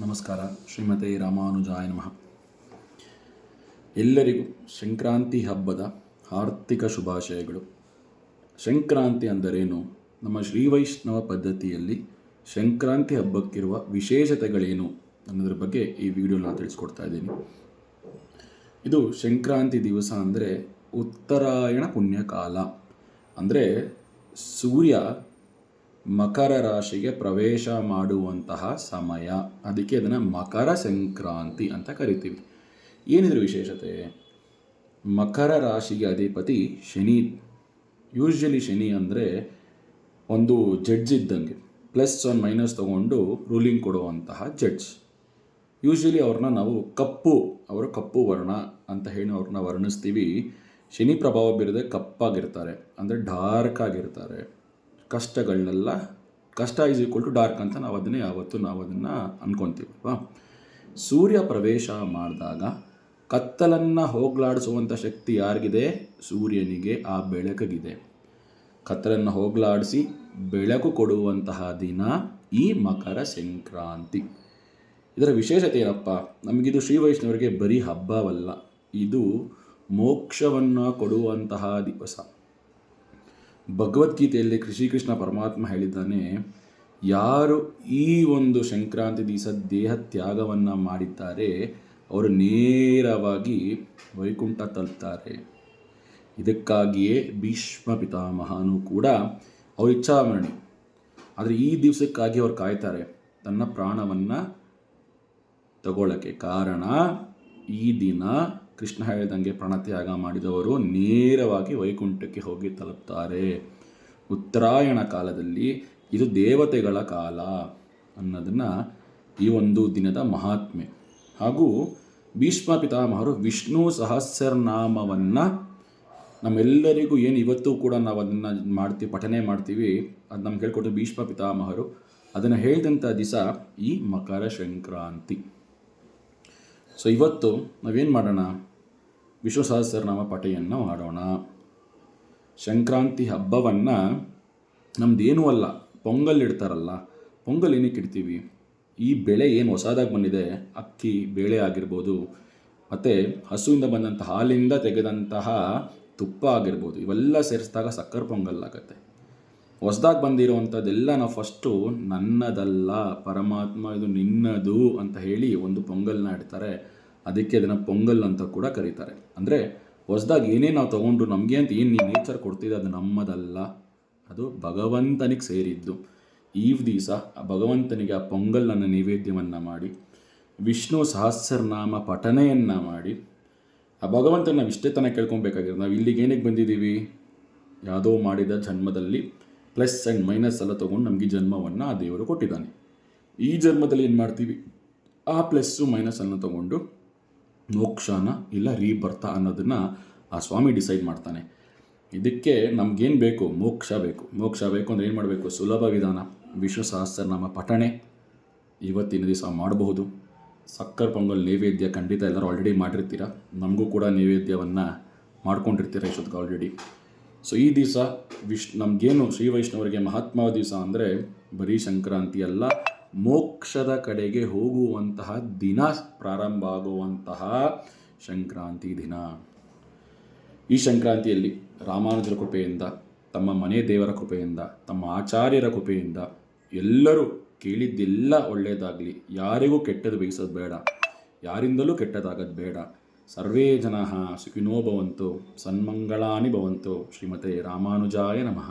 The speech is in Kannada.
ನಮಸ್ಕಾರ. ಶ್ರೀಮತೆ ರಾಮಾನುಜಾಯ ನಮಃ. ಎಲ್ಲರಿಗೂ ಸಂಕ್ರಾಂತಿ ಹಬ್ಬದ ಆರ್ಥಿಕ ಶುಭಾಶಯಗಳು. ಸಂಕ್ರಾಂತಿ ಅಂದರೇನು, ನಮ್ಮ ಶ್ರೀ ವೈಷ್ಣವ ಪದ್ಧತಿಯಲ್ಲಿ ಸಂಕ್ರಾಂತಿ ಹಬ್ಬಕ್ಕಿರುವ ವಿಶೇಷತೆಗಳೇನು ಅನ್ನೋದ್ರ ಬಗ್ಗೆ ಈ ವಿಡಿಯೋನ ತಿಳಿಸ್ಕೊಡ್ತಾ ಇದ್ದೀನಿ. ಇದು ಸಂಕ್ರಾಂತಿ ದಿವಸ ಅಂದರೆ ಉತ್ತರಾಯಣ ಪುಣ್ಯಕಾಲ, ಅಂದರೆ ಸೂರ್ಯ ಮಕರ ರಾಶಿಗೆ ಪ್ರವೇಶ ಮಾಡುವಂತಹ ಸಮಯ. ಅದಕ್ಕೆ ಅದನ್ನು ಮಕರ ಸಂಕ್ರಾಂತಿ ಅಂತ ಕರಿತೀವಿ. ಏನಿದ್ರ ವಿಶೇಷತೆ? ಮಕರ ರಾಶಿಗೆ ಅಧಿಪತಿ ಶನಿ. ಯೂಶ್ವಲಿ ಶನಿ ಅಂದರೆ ಒಂದು ಜಡ್ಜ್ ಇದ್ದಂಗೆ, ಪ್ಲಸ್ ಆನ್ ಮೈನಸ್ ತೊಗೊಂಡು ರೂಲಿಂಗ್ ಕೊಡುವಂತಹ ಜಡ್ಜ್. ಯೂಶ್ವಲಿ ಅವ್ರನ್ನ ನಾವು ಅವರು ಕಪ್ಪು ವರ್ಣ ಅಂತ ಹೇಳಿ ಅವ್ರನ್ನ ವರ್ಣಿಸ್ತೀವಿ. ಶನಿ ಪ್ರಭಾವ ಬೀರದೆ ಕಪ್ಪಾಗಿರ್ತಾರೆ, ಅಂದರೆ ಡಾರ್ಕ್ ಆಗಿರ್ತಾರೆ. ಕಷ್ಟ ಈಸ್ ಈಕ್ವಲ್ ಟು ಡಾರ್ಕ್ ಅಂತ ನಾವು ಅದನ್ನು ಅನ್ಕೊತೀವಲ್ವಾ. ಸೂರ್ಯ ಪ್ರವೇಶ ಮಾಡಿದಾಗ ಕತ್ತಲನ್ನು ಹೋಗಲಾಡಿಸುವಂಥ ಶಕ್ತಿ ಯಾರಿಗಿದೆ? ಸೂರ್ಯನಿಗೆ, ಆ ಬೆಳಕಿಗಿದೆ. ಕತ್ತಲನ್ನು ಹೋಗಲಾಡಿಸಿ ಬೆಳಕು ಕೊಡುವಂತಹ ದಿನ ಈ ಮಕರ ಸಂಕ್ರಾಂತಿ. ಇದರ ವಿಶೇಷತೆ ಏನಪ್ಪ? ನಮಗಿದು ಶ್ರೀ ವೈಷ್ಣವರಿಗೆ ಬರೀ ಹಬ್ಬವಲ್ಲ, ಇದು ಮೋಕ್ಷವನ್ನು ಕೊಡುವಂತಹ ದಿವಸ. ಭಗವದ್ಗೀತೆಯಲ್ಲಿ ಶ್ರೀಕೃಷ್ಣ ಪರಮಾತ್ಮ ಹೇಳಿದ್ದಾನೆ, ಯಾರು ಈ ಒಂದು ಸಂಕ್ರಾಂತಿ ದಿವಸ ದೇಹ ತ್ಯಾಗವನ್ನು ಮಾಡಿದ್ದಾರೆ ಅವರು ನೇರವಾಗಿ ವೈಕುಂಠ ತಲುಪ್ತಾರೆ. ಇದಕ್ಕಾಗಿಯೇ ಭೀಷ್ಮ ಪಿತಾಮಹನು ಕೂಡ ಅವ್ರ ಇಚ್ಛಾಮರಣಿ. ಆದರೆ ಈ ದಿವಸಕ್ಕಾಗಿ ಅವ್ರು ಕಾಯ್ತಾರೆ ತನ್ನ ಪ್ರಾಣವನ್ನು ತಗೊಳ್ಳೋಕ್ಕೆ. ಕಾರಣ, ಈ ದಿನ ಕೃಷ್ಣ ಹೇಳಿದಂಗೆ ಪ್ರಾಣತ್ಯಾಗ ಮಾಡಿದವರು ನೇರವಾಗಿ ವೈಕುಂಠಕ್ಕೆ ಹೋಗಿ ತಲುಪ್ತಾರೆ. ಉತ್ತರಾಯಣ ಕಾಲದಲ್ಲಿ ಇದು ದೇವತೆಗಳ ಕಾಲ ಅನ್ನೋದನ್ನು ಈ ಒಂದು ದಿನದ ಮಹಾತ್ಮೆ. ಹಾಗೂ ಭೀಷ್ಮ ಪಿತಾಮಹರು ವಿಷ್ಣು ಸಹಸ್ರನಾಮವನ್ನು ನಮ್ಮೆಲ್ಲರಿಗೂ ಏನು ಇವತ್ತು ಕೂಡ ನಾವು ಅದನ್ನು ಪಠನೆ ಮಾಡ್ತೀವಿ, ಅದು ನಮ್ಗೆ ಹೇಳ್ಕೊಟ್ಟು ಭೀಷ್ಮ ಪಿತಾಮಹರು ಅದನ್ನು ಹೇಳಿದಂಥ ದಿವಸ ಈ ಮಕರ ಸಂಕ್ರಾಂತಿ. ಸೊ ಇವತ್ತು ನಾವೇನು ಮಾಡೋಣ? ವಿಷ್ಣು ಸಹಸ್ರನಾಮ ಪಠೆಯನ್ನು ಮಾಡೋಣ. ಸಂಕ್ರಾಂತಿ ಹಬ್ಬವನ್ನು ನಮ್ಮದೇನೂ ಅಲ್ಲ, ಪೊಂಗಲ್ ಇಡ್ತಾರಲ್ಲ, ಪೊಂಗಲ್ ಏನಕ್ಕೆ ಇಡ್ತೀವಿ? ಈ ಬೆಳೆ ಏನು ಹೊಸದಾಗಿ ಬಂದಿದೆ, ಅಕ್ಕಿ ಬೇಳೆ ಆಗಿರ್ಬೋದು, ಮತ್ತು ಹಸುವಿಂದ ಬಂದಂಥ ಹಾಲಿಂದ ತೆಗೆದಂತಹ ತುಪ್ಪ ಆಗಿರ್ಬೋದು, ಇವೆಲ್ಲ ಸೇರಿಸಿದಾಗ ಸಕ್ಕರೆ ಪೊಂಗಲ್ ಆಗುತ್ತೆ. ಹೊಸದಾಗಿ ಬಂದಿರೋವಂಥದ್ದೆಲ್ಲ ನಾವು ಫಸ್ಟು ನನ್ನದಲ್ಲ, ಪರಮಾತ್ಮ ಇದು ನಿನ್ನದು ಅಂತ ಹೇಳಿ ಒಂದು ಪೊಂಗಲ್ನ ಇಡ್ತಾರೆ. ಅದಕ್ಕೆ ಅದನ್ನು ಪೊಂಗಲ್ ಅಂತ ಕೂಡ ಕರೀತಾರೆ. ಅಂದರೆ ಹೊಸದಾಗಿ ಏನೇ ನಾವು ತೊಗೊಂಡ್ರು ನಮಗೆ ಅಂತ ಏನು ನೇಚರ್ ಕೊಡ್ತಿದೆ ಅದು ನಮ್ಮದಲ್ಲ, ಅದು ಭಗವಂತನಿಗೆ ಸೇರಿದ್ದು. ಈ ದಿವಸ ಭಗವಂತನಿಗೆ ಆ ಪೊಂಗಲನ್ನು ನೈವೇದ್ಯವನ್ನು ಮಾಡಿ ವಿಷ್ಣು ಸಹಸ್ರನಾಮ ಪಠನೆಯನ್ನು ಮಾಡಿ ಆ ಭಗವಂತನ ನಾವು ಇಷ್ಟೇ ತನಕ ಕೇಳ್ಕೊಬೇಕಾಗಿರೋದು. ನಾವು ಇಲ್ಲಿಗೆ ಏನಕ್ಕೆ ಬಂದಿದ್ದೀವಿ? ಯಾವುದೋ ಮಾಡಿದ ಜನ್ಮದಲ್ಲಿ ಪ್ಲಸ್ ಆ್ಯಂಡ್ ಮೈನಸ್ ಎಲ್ಲ ತೊಗೊಂಡು ನಮಗೆ ಜನ್ಮವನ್ನು ಆ ದೇವರು ಕೊಟ್ಟಿದ್ದಾನೆ. ಈ ಜನ್ಮದಲ್ಲಿ ಏನು ಮಾಡ್ತೀವಿ? ಆ ಪ್ಲಸ್ಸು ಮೈನಸನ್ನು ತೊಗೊಂಡು ಮೋಕ್ಷನ ಇಲ್ಲ ರೀಬರ್ತ ಅನ್ನೋದನ್ನು ಆ ಸ್ವಾಮಿ ಡಿಸೈಡ್ ಮಾಡ್ತಾನೆ. ಇದಕ್ಕೆ ನಮಗೇನು ಬೇಕು? ಮೋಕ್ಷ ಬೇಕು. ಮೋಕ್ಷ ಬೇಕು ಅಂದರೆ ಏನು ಮಾಡಬೇಕು? ಸುಲಭ ವಿಧಾನ, ವಿಷ್ಣು ಸಹಸ್ರನಾಮ ಪಠಣೆ ಇವತ್ತಿನ ದಿವಸ ಮಾಡಬಹುದು. ಸಕ್ಕರೆ ಪೊಂಗಲ್ ನೈವೇದ್ಯ ಖಂಡಿತ ಎಲ್ಲರೂ ಆಲ್ರೆಡಿ ಮಾಡಿರ್ತೀರ, ನಮಗೂ ಕೂಡ ನೈವೇದ್ಯವನ್ನು ಮಾಡ್ಕೊಂಡಿರ್ತೀರ ಇಷ್ಟೊತ್ತಿಗೆ ಆಲ್ರೆಡಿ. ಸೊ ಈ ದಿವಸ ನಮಗೇನು ಶ್ರೀ ವೈಷ್ಣವರಿಗೆ ಮಹಾತ್ಮ ದಿವಸ ಅಂದರೆ ಬರೀ ಸಂಕ್ರಾಂತಿ ಅಲ್ಲ, ಮೋಕ್ಷದ ಕಡೆಗೆ ಹೋಗುವಂತಹ ದಿನ ಪ್ರಾರಂಭ ಆಗುವಂತಹ ಸಂಕ್ರಾಂತಿ ದಿನ. ಈ ಸಂಕ್ರಾಂತಿಯಲ್ಲಿ ರಾಮಾನುಜರ ಕೃಪೆಯಿಂದ, ತಮ್ಮ ಮನೆ ದೇವರ ಕೃಪೆಯಿಂದ, ತಮ್ಮ ಆಚಾರ್ಯರ ಕೃಪೆಯಿಂದ ಎಲ್ಲರೂ ಕೇಳಿದ್ದೆಲ್ಲ ಒಳ್ಳೆಯದಾಗಲಿ. ಯಾರಿಗೂ ಕೆಟ್ಟದ್ದು ಬಯಸೋದು ಬೇಡ, ಯಾರಿಂದಲೂ ಕೆಟ್ಟದಾಗೋದು ಬೇಡ. ಸರ್ವೇ ಜನಾಃ ಸುಖಿನೋ ಭವಂತು, ಸನ್ಮಂಗಳಾನಿ ಭವಂತು. ಶ್ರೀಮತೆ ರಾಮಾನುಜಾಯ ನಮಃ.